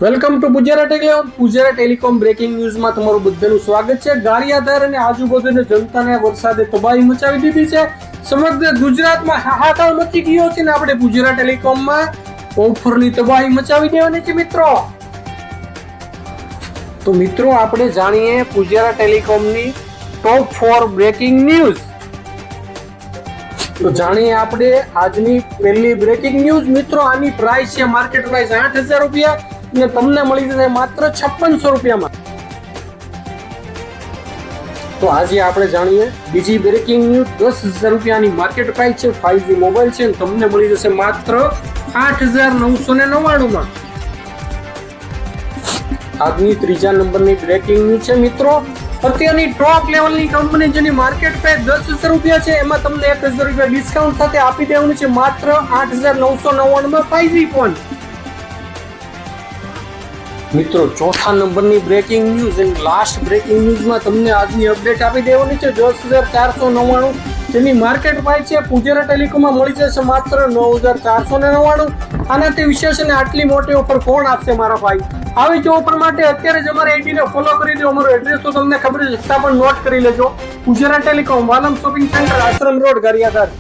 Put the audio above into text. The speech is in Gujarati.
Welcome to Pujara telecom breaking ન્યૂઝમાં તમારું બધાનું સ્વાગત છે। ગારિયાધાર અને આજુબાજુની જનતાને વરસાદે તબાહી મચાવી દીધી છે। સમગ્ર ગુજરાતમાં હાહાકાર મચી ગયો છે ને આપણે પૂજારા ટેલિકોમમાં ઓફરની તબાહી મચાવી દેવાની છે મિત્રો। તો મિત્રો આપણે જાણીએ પૂજારા ટેલિકોમની ટોપ 4 બ્રેકિંગ ન્યૂઝ। તો જાણીએ આપણે આજની પહેલી બ્રેકિંગ ન્યૂઝ મિત્રો। આની પ્રાઇસ છે માર્કેટ પ્રાઇસ 8,000 રૂપિયા ને તમને મળી જશે માત્ર 5600 રૂપિયામાં। તો આજે આપણે જાણીએ બીજી બ્રેકિંગ ન્યૂઝ। 10,000 રૂપિયાની માર્કેટ પ્રાઇસ છે, 5G મોબાઈલ છે, તમને મળી જશે માત્ર 8,999માં। આજની ત્રીજા નંબરની બ્રેકિંગ ન્યૂઝ છે મિત્રો। અત્યારની ટોપ લેવલની કંપની જેની માર્કેટ પ્રાઇસ 10,000 રૂપિયા છે એમાં તમને 1,000 રૂપિયા ડિસ્કાઉન્ટ સાથે આપી દેવાનું છે માત્ર 8,999માં 5G ફોન। મિત્રો ચોથા નંબરની breaking news and last breaking ન્યૂઝમાં તમને આજની અપડેટ આપી દેવાની છે। 10,499 જેની માર્કેટ પ્રાઇસ છે પૂજારા ટેલિકોમમાં મળી જશે માત્ર 9,499। આનાથી વિશેષ અને આટલી મોટી ઓફર કોણ આપશે મારા ભાઈ? આવી જ ઓફર માટે અત્યારે જ અમારા આઈડીને ફોલો કરી દો। અમારો એડ્રેસ તો તમને ખબર છે, છતાં પણ નોટ કરી લેજો। પૂજારા ટેલિકોમ, વાલમ શોપિંગ સેન્ટર, આશ્રમ રોડ, ગારિયાધાર।